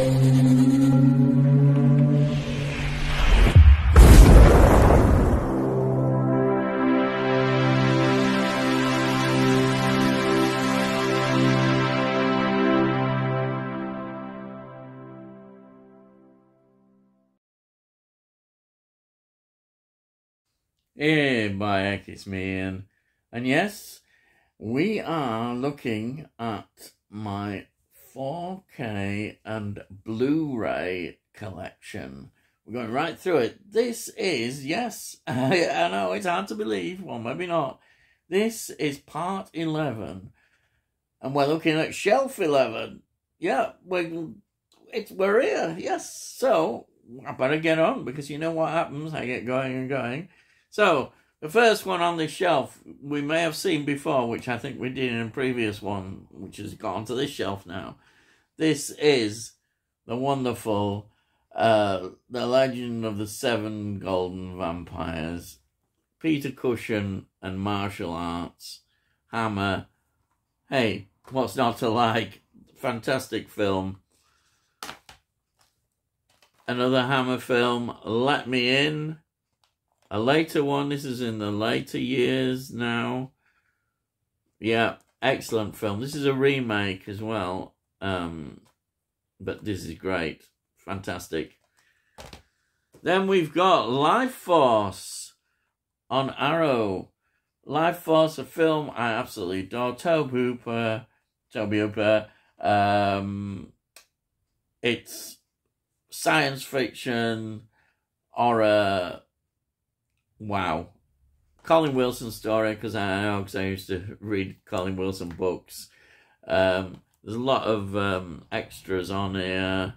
Hey, Bayek, it's me, Ian. And yes, we are looking at my 4K and Blu-ray collection. We're going right through it. This is, yes, I know it's hard to believe, well, maybe not. This is part 11, and we're looking at shelf 11. Yeah, we're here, yes. So, I better get on, because you know what happens, I get going and going. So, the first one on this shelf we may have seen before, which I think we did in a previous one, which has got onto this shelf now. This is the wonderful The Legend of the Seven Golden Vampires. Peter Cushing and martial arts. Hammer. Hey, what's not to like? Fantastic film. Another Hammer film, Let Me In. A later one, this is in the later years now. Yeah, excellent film. This is a remake as well. But this is great. Fantastic. Then we've got Life Force on Arrow. Life Force, a film I absolutely adore. Toby Hooper. It's science fiction, horror. Wow. Colin Wilson story, because I used to read Colin Wilson books. There's a lot of extras on here.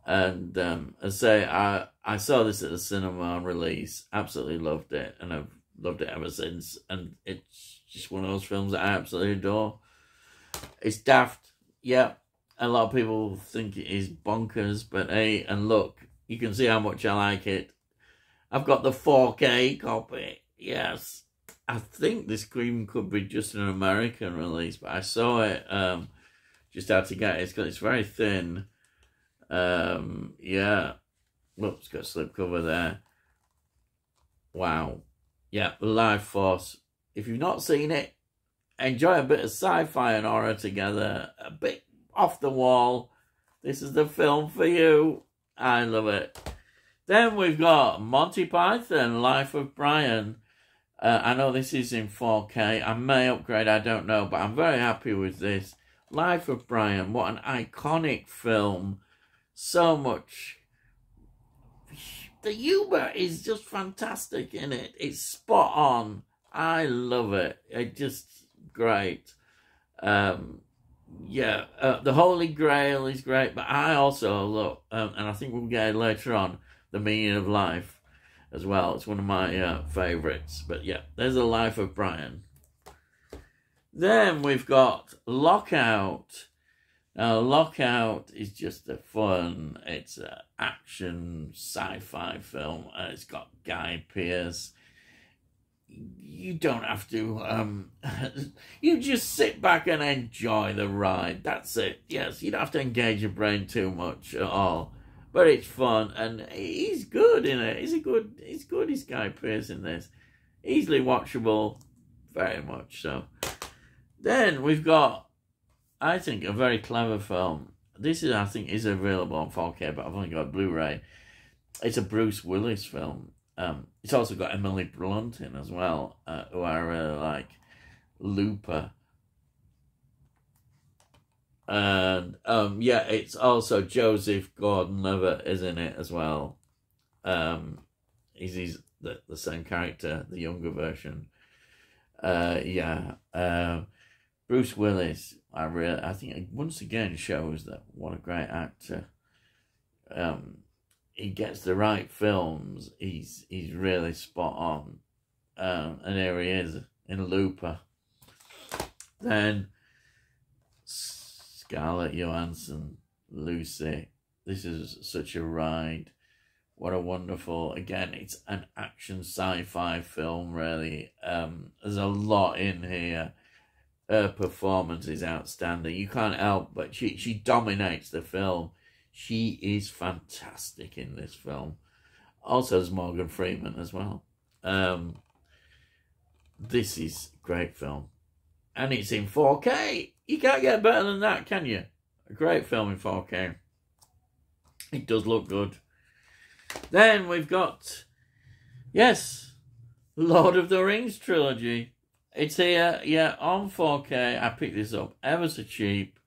And I say, I saw this at the cinema on release. Absolutely loved it. And I've loved it ever since. And it's just one of those films that I absolutely adore. It's daft. Yeah. A lot of people think it is bonkers. But hey, and look, you can see how much I like it. I've got the 4K copy. Yes. I think this even could be just an American release, but I saw it just had to get it. It's very thin. Yeah. Whoops, got a slip cover there. Wow. Yeah, Life Force. If you've not seen it, enjoy a bit of sci-fi and horror together. A bit off the wall. This is the film for you. I love it. Then we've got Monty Python, Life of Brian. I know this is in 4K. I may upgrade, I don't know, but I'm very happy with this. Life of Brian, what an iconic film. So much. The humour is just fantastic in it. It's spot on. I love it. It's just great. Yeah, The Holy Grail is great, but I also love, and I think we'll get it later on, The Meaning of Life as well. It's one of my favourites. But yeah, there's The Life of Brian. Then we've got Lockout. Now, Lockout is just a fun, it's an action sci-fi film. It's got Guy Pearce. You don't have to, you just sit back and enjoy the ride. That's it. Yes, you don't have to engage your brain too much at all. But it's fun, and he's good in it. He's good, he's Guy Pearce in this. Easily watchable, very much so. Then we've got, I think, a very clever film. This is, I think, is available on 4K, but I've only got Blu-ray. It's a Bruce Willis film. It's also got Emily Blunt in as well, who I really like. Looper. And, yeah, it's also Joseph Gordon-Levitt is in it as well. He's the same character, the younger version. Yeah. Bruce Willis, I think it once again shows that what a great actor. He gets the right films. He's really spot on. And here he is in Looper. Then Scarlett Johansson, Lucy. This is such a ride. What a wonderful, again, it's an action sci-fi film, really. There's a lot in here. Her performance is outstanding. You can't help but she dominates the film. She is fantastic in this film. Also, there's Morgan Freeman as well. This is a great film. And it's in 4K. You can't get better than that, can you? A great film in 4K. It does look good. Then we've got, yes, Lord of the Rings trilogy. It's here, yeah, on 4K. I picked this up ever so cheap.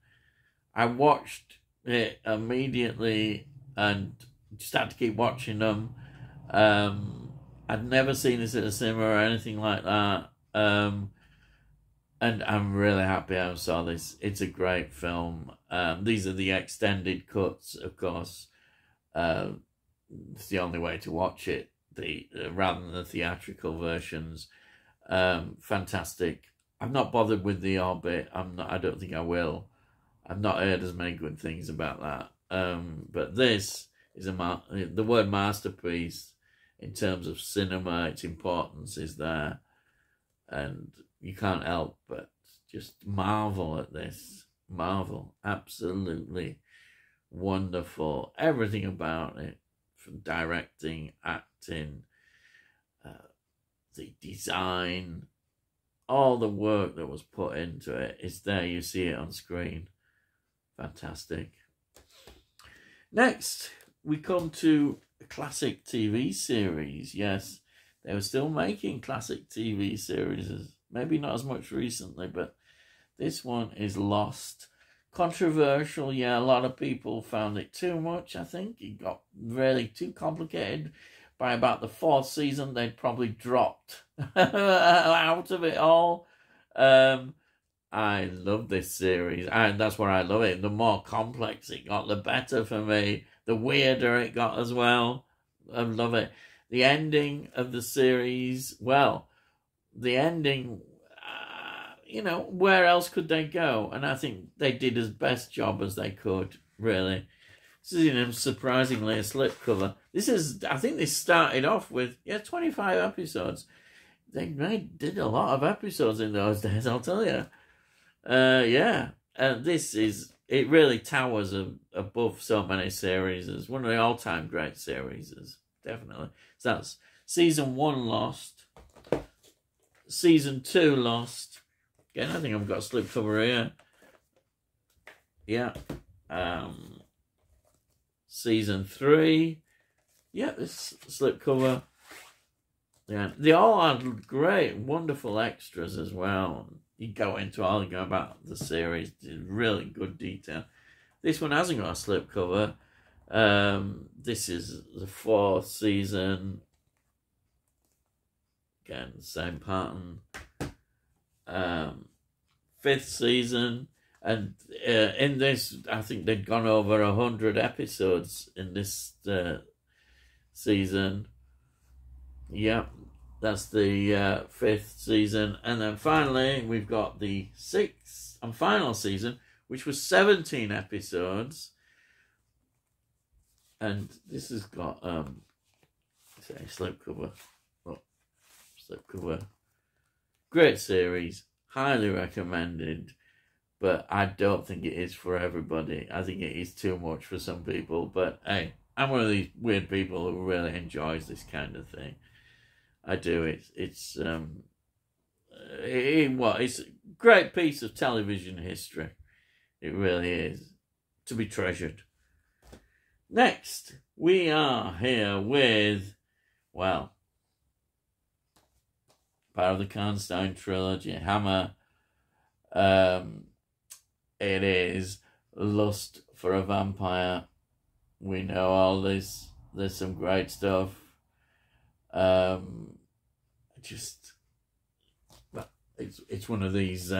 I watched it immediately and just had to keep watching them. I'd never seen this at a cinema or anything like that. And I'm really happy I saw this. It's a great film. These are the extended cuts, of course. It's the only way to watch it, rather than the theatrical versions. Fantastic. I'm not bothered with The Orbit. I don't think I will. I've not heard as many good things about that. But this is the word masterpiece in terms of cinema. Its importance is there, and you can't help but just marvel at this. Marvel. Absolutely wonderful. Everything about it, from directing, acting, the design, all the work that was put into it is there. You see it on screen. Fantastic. Next, we come to a classic TV series. Yes, they were still making classic TV series. Maybe not as much recently, but this one is Lost. Controversial, yeah. A lot of people found it too much, I think. It got really too complicated. By about the 4th season, they'd probably dropped out of it all. I love this series, and that's where I love it. The more complex it got, the better for me. The weirder it got as well. I love it. The ending of the series, well, the ending, where else could they go? And I think they did as best job as they could, really. This is, surprisingly, a slipcover. I think this started off with, 25 episodes. They did a lot of episodes in those days, I'll tell you. It really towers above so many series. It's one of the all-time great series, definitely. So that's season 1 Lost. Season 2 Lost. Again, I think I've got a slipcover here. Yeah. Season 3. Yeah, this slipcover. Yeah, they all had great, wonderful extras as well. You go about the series, really good detail. This one hasn't got a slipcover. This is the 4th season. Again, same pattern. 5th season. And in this, I think they'd gone over 100 episodes in this season. Yeah, that's the 5th season. And then finally, we've got the 6th and final season, which was 17 episodes. And this has got, slipcover. Oh, slipcover. Great series. Highly recommended. But I don't think it is for everybody. I think it is too much for some people. But hey, I'm one of these weird people who really enjoys this kind of thing. I do. It's a great piece of television history. It really is. To be treasured. Next, we are here with, part of the Karnstein trilogy, Hammer. It is Lust for a Vampire. We know all this. There's some great stuff. It's one of these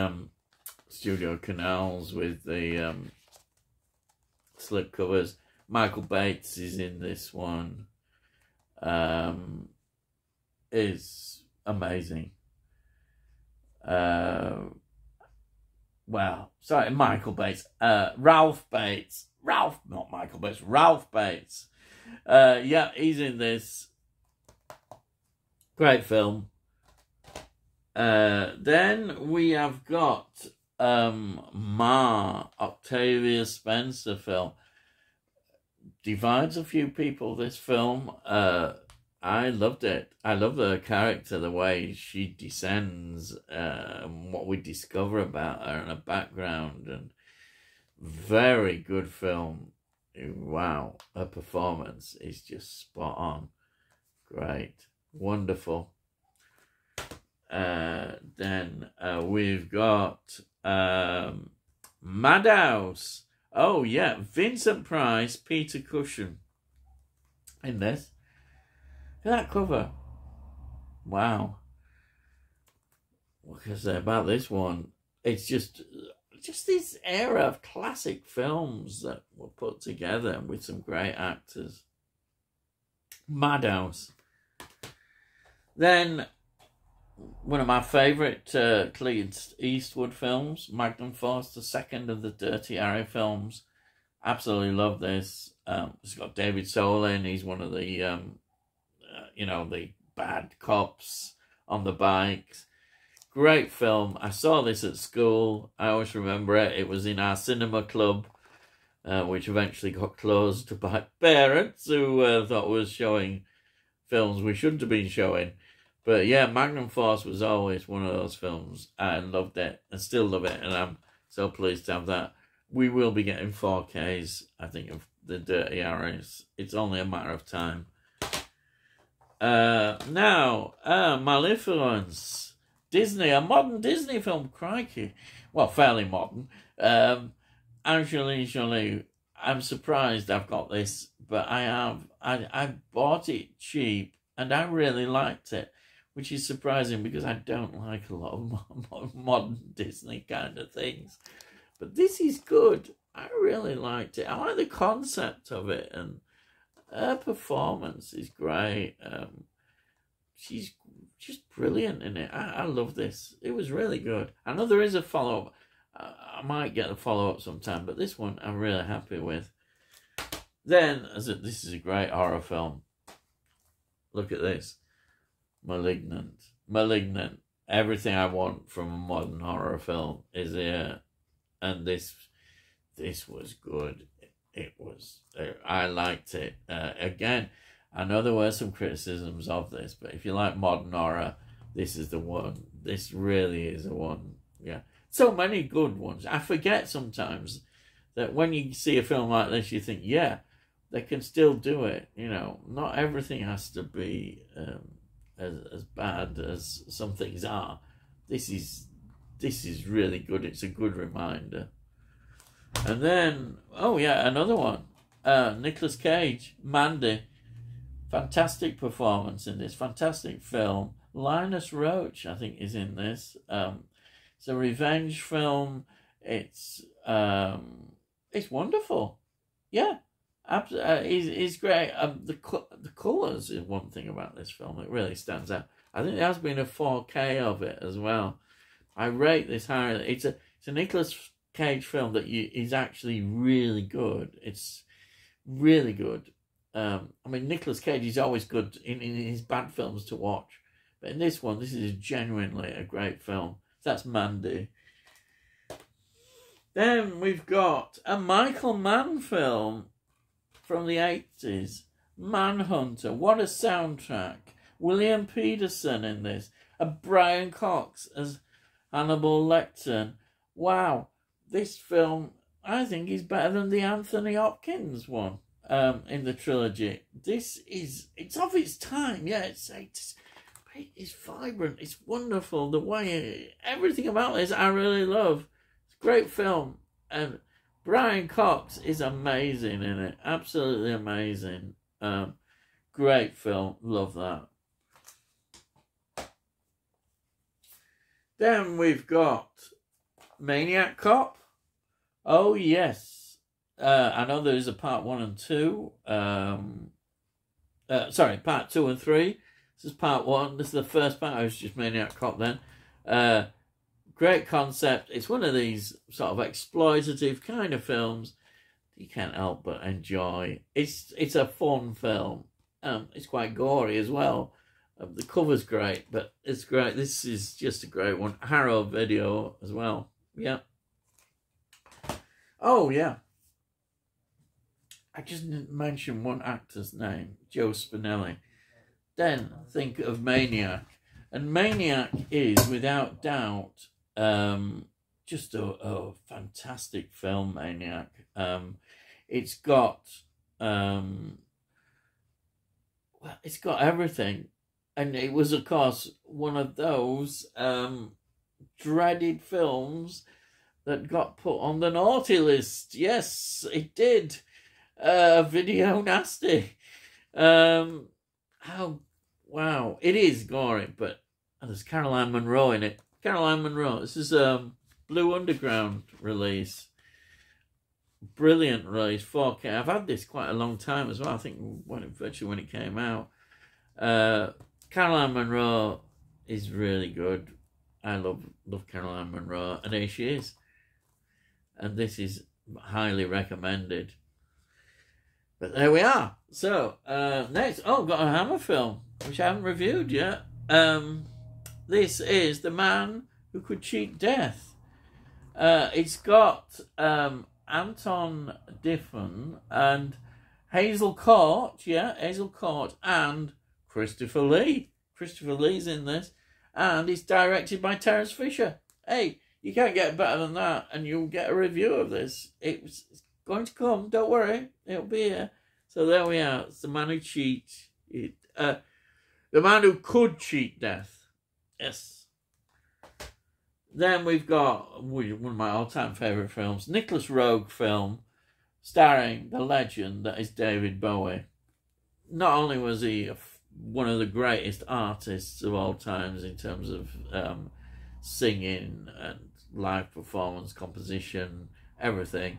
studio canals with the slipcovers. Michael Bates is in this one. Is amazing. Michael Bates. Ralph Bates. Not Michael Bates. Ralph Bates. He's in this. Great film. Then we have got Octavia Spencer film. divides a few people, this film. I loved it. I love the character, the way she descends, and what we discover about her and her background, and very good film. Wow, her performance is just spot on. Great, wonderful. Then we've got Madhouse. Oh yeah, Vincent Price, Peter Cushing in this. Look at that cover. Wow. What can I say about this one? It's just this era of classic films that were put together with some great actors. Madhouse. Then one of my favourite Clint Eastwood films, Magnum Fast, the second of the Dirty Harry films. Absolutely love this. It's got David Soul in. He's one of the, the bad cops on the bikes. Great film. I saw this at school. I always remember it. It was in our cinema club, which eventually got closed by parents who thought we was showing films we shouldn't have been showing. But yeah, Magnum Force was always one of those films. I loved it and still love it, and I'm so pleased to have that. We will be getting 4Ks, I think, of the Dirty Harrys. It's only a matter of time. Now, Maleficence. Disney, a modern Disney film, crikey. Well, fairly modern. Angelina Jolie, I'm surprised I've got this, but I bought it cheap and I really liked it, which is surprising because I don't like a lot of modern Disney kind of things. But this is good. I really liked it. I like the concept of it, and her performance is great. She's just brilliant in it. I love this. It was really good. I know there is a follow-up. I might get a follow-up sometime, but this one I'm really happy with. Then, this is a great horror film. Look at this. Malignant. Malignant. Everything I want from a modern horror film is here. And this was good. It was. I liked it. Again, I know there were some criticisms of this, but if you like modern horror, this is the one. This really is the one. Yeah. So many good ones. I forget sometimes that when you see a film like this, you think, yeah, they can still do it. You know, not everything has to be as bad as some things are. This is really good. It's a good reminder. And then, oh yeah, another one. Nicolas Cage, Mandy. Fantastic performance in this. Fantastic film. Linus Roach, I think, is in this. It's a revenge film. It's wonderful. Yeah, he's great. The colours is one thing about this film. It really stands out. I think there has been a 4K of it as well. I rate this higher. It's a Nicolas Cage film that is actually really good. It's really good. I mean, Nicolas Cage is always good in his bad films to watch. But in this one, this is genuinely a great film. That's Mandy. Then we've got a Michael Mann film from the 80s. Manhunter. What a soundtrack. William Peterson in this. Brian Cox as Hannibal Lecter. Wow. This film, I think, is better than the Anthony Hopkins one. In the trilogy. It's of its time, yeah, it's vibrant, it's wonderful, the way, everything about this I really love. It's a great film, and Brian Cox is amazing in it, absolutely amazing. Great film, love that. Then we've got Maniac Cop. Oh yes. I know there's a part 1 and 2. Part 2 and 3. This is part 1. This is the first part. I was just Maniac Cop then. Great concept. It's one of these sort of exploitative kind of films you can't help but enjoy. It's a fun film. It's quite gory as well. The cover's great, but it's great. This is just a great one. Harrow video as well. Yeah. Oh, yeah. I just didn't mention one actor's name, Joe Spinelli. Then think of Maniac. And Maniac is, without doubt, just a fantastic film, Maniac. It's got it's got everything. And it was, of course, one of those dreaded films that got put on the naughty list. Yes, it did. Video nasty. Oh, wow. It is gory, but there's Caroline Monroe in it. Caroline Monroe. This is a Blue Underground release. Brilliant release, 4K. I've had this quite a long time as well. I think virtually when it came out. Caroline Monroe is really good. I love Caroline Monroe, and here she is. And this is highly recommended. But there we are. So, next, got a Hammer film, which I haven't reviewed yet. This is The Man Who Could Cheat Death. It's got Anton Diffin and Hazel Court, and Christopher Lee. Christopher Lee's in this. And it's directed by Terence Fisher. Hey, you can't get better than that, and you'll get a review of this. It's going to come, don't worry. It'll be here. So there we are. It's The Man Who Cheats. The Man Who Could Cheat Death. Yes. Then we've got one of my all-time favourite films, Nicholas Roeg film, starring the legend that is David Bowie. Not only was he one of the greatest artists of all times in terms of singing and live performance, composition, everything,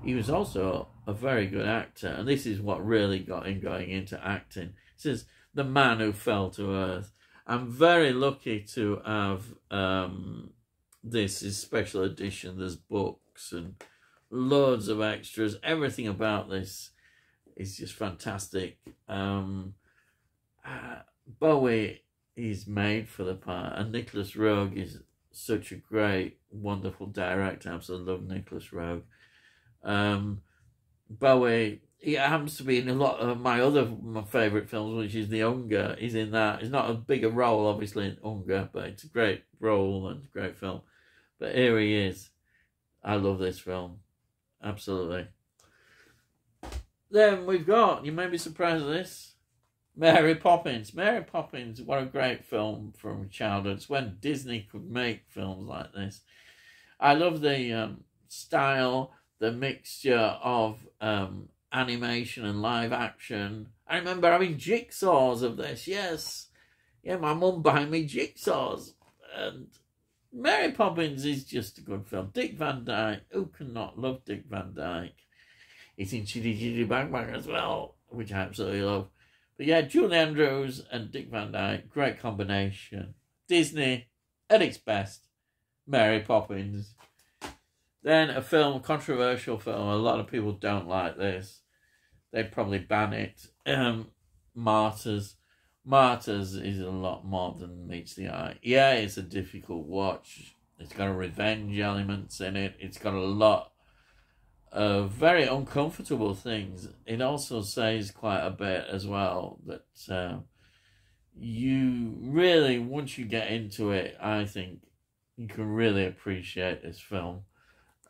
he was also a very good actor. And this is what really got him going into acting. This is The Man Who Fell to Earth. I'm very lucky to have this is special edition. There's books and loads of extras. Everything about this is just fantastic. Bowie is made for the part, and Nicholas Roeg is such a great, wonderful director. I absolutely love Nicholas Roeg. Bowie, he happens to be in a lot of my favourite films, which is The Hunger. He's in that. It's not a bigger role, obviously, in Hunger, but it's a great role and a great film. But here he is. I love this film. Absolutely. Then we've got, you may be surprised at this, Mary Poppins. Mary Poppins, what a great film from childhood. It's when Disney could make films like this. I love the style, the mixture of animation and live action. I remember having jigsaws of this, yes. Yeah, my mum buying me jigsaws. And Mary Poppins is just a good film. Dick Van Dyke, who can not love Dick Van Dyke? He's in Chitty Chitty Bang Bang as well, which I absolutely love. But yeah, Julie Andrews and Dick Van Dyke, great combination. Disney at its best. Mary Poppins. Then a film, controversial film. A lot of people don't like this. They'd probably ban it. Martyrs. Martyrs is a lot more than meets the eye. Yeah, it's a difficult watch. It's got a revenge elements in it. It's got a lot of very uncomfortable things. It also says quite a bit as well that you really, once you get into it, I think you can really appreciate this film.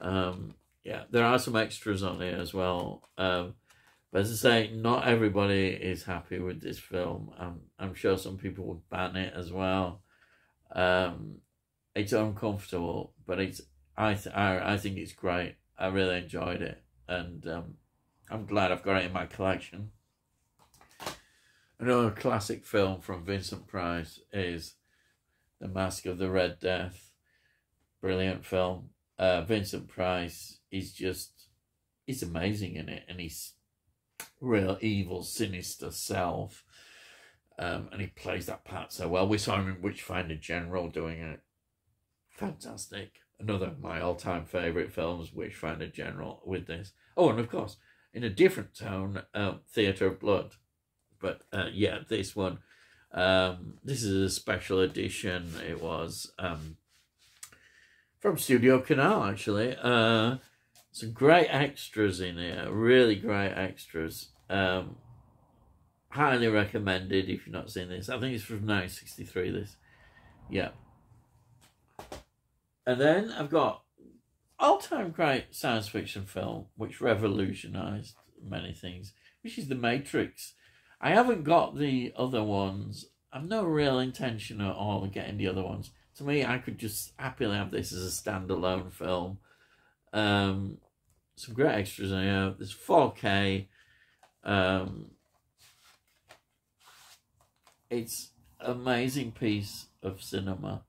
Yeah, there are some extras on here as well. But as I say, not everybody is happy with this film. I'm sure some people would ban it as well. It's uncomfortable, but I think it's great. I really enjoyed it, and I'm glad I've got it in my collection. Another classic film from Vincent Price is The Mask of the Red Death. Brilliant film. Vincent Price is he's amazing in it, and he's real evil, sinister self, and he plays that part so well. We saw him in Witchfinder General doing it. Fantastic. Another of my all-time favourite films, Witchfinder General, with this. Oh, and of course, in a different tone, Theatre of Blood. But yeah, this one, this is a special edition. It was from Studio Canal, actually. Some great extras in here, really great extras. Highly recommended if you've not seen this. I think it's from 1963, this. Yeah. And then I've got all-time great science fiction film, which revolutionised many things, which is The Matrix. I haven't got the other ones. I've no real intention at all of getting the other ones. To me, I could just happily have this as a standalone film. Some great extras in here. There's 4K. It's an amazing piece of cinema.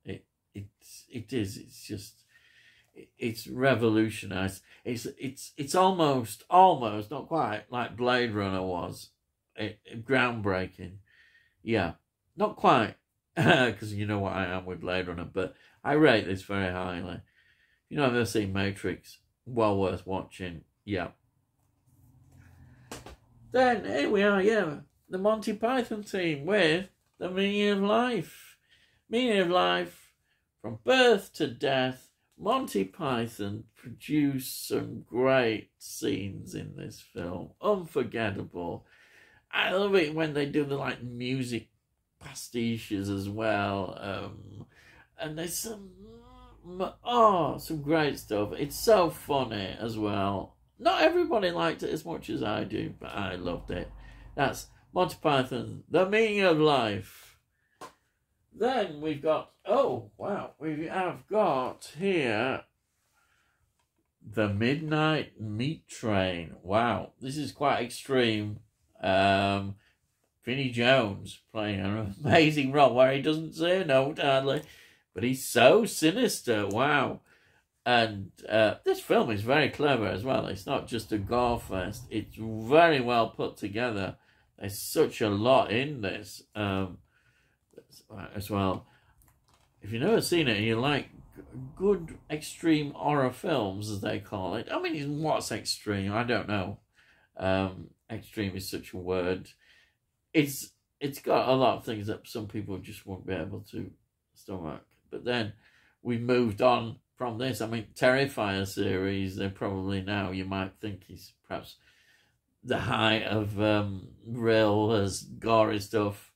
It is. It's just. It's revolutionised. It's almost not quite like Blade Runner was. Groundbreaking. Yeah, not quite, because you know what I am with Blade Runner, but I rate this very highly. If you've not ever seen Matrix, well worth watching. Yeah. Then here we are, yeah, the Monty Python team with The Meaning of Life. Meaning of Life, from birth to death. Monty Python produced some great scenes in this film. Unforgettable. I love it when they do the like music pastiches as well. And there's some great stuff. It's so funny as well. Not everybody liked it as much as I do, but I loved it. That's Monty Python, The Meaning of Life. Then we've got, we have got here The Midnight Meat Train. Wow, this is quite extreme. Vinnie Jones playing an amazing role where he doesn't say a note hardly, but he's so sinister. Wow. And this film is very clever as well. It's not just a gore fest. It's very well put together. There's such a lot in this as well. If you've never seen it and you like good extreme horror films, as they call it. I mean, what's extreme? I don't know. Extreme is such a word. It's got a lot of things that some people just won't be able to stomach. But then we moved on from this. I mean, Terrifier series, they're probably now, you might think he's perhaps the height of real as gory stuff.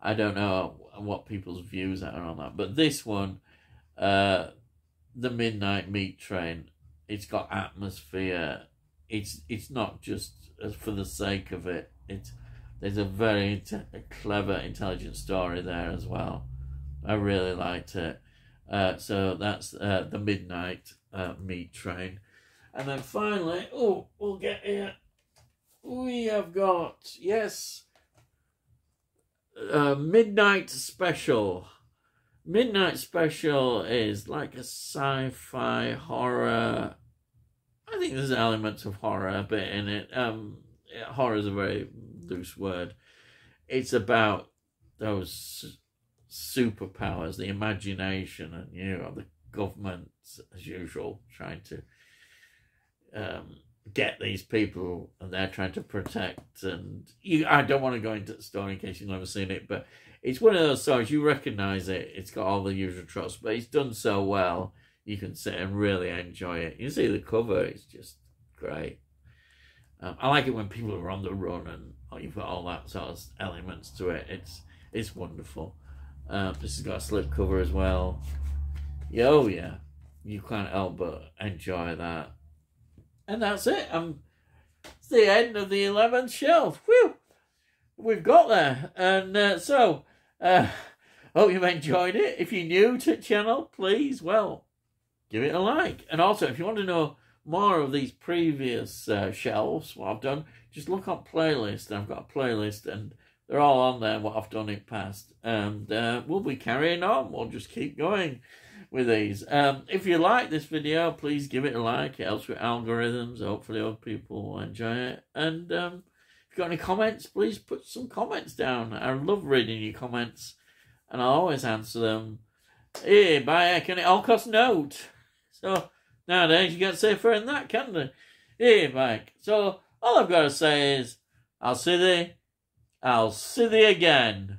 I don't know what people's views are on that. But this one, The Midnight Meat Train, it's got atmosphere. It's not just for the sake of it. There's a very clever, intelligent story there as well. I really liked it. So that's The Midnight Meat Train. And then finally, we'll get here. We have got, yes, Midnight Special. Midnight Special is like a sci-fi horror. I think there's elements of horror a bit in it. Horror is a very loose word. It's about those superpowers, the imagination, and the government, as usual, trying to get these people, and they're trying to protect. And I don't want to go into the story in case you've never seen it, but it's one of those stories, you recognise it. It's got all the usual tropes, but it's done so well, you can sit and really enjoy it. You see the cover, it's just great. I like it when people are on the run and you've got all that sort of elements to it. It's wonderful. This has got a slip cover as well. Oh yeah, you can't help but enjoy that. And that's it. It's the end of the 11th shelf. Whew! We've got there. And hope you've enjoyed it. If you're new to the channel, please, give it a like. And also, if you want to know more of these previous shelves, what I've done, just look on playlist. I've got a playlist and they're all on there, what I've done in past. And we'll be carrying on. We'll just keep going with these. If you like this video, please give it a like. It helps with algorithms. Hopefully other people will enjoy it. And if you've got any comments, please put some comments down. I love reading your comments. And I always answer them. Hey, by heck, and it all costs note. So nowadays you can't say further than that, can they? Hey, Mike. So all I've got to say is, I'll see thee again.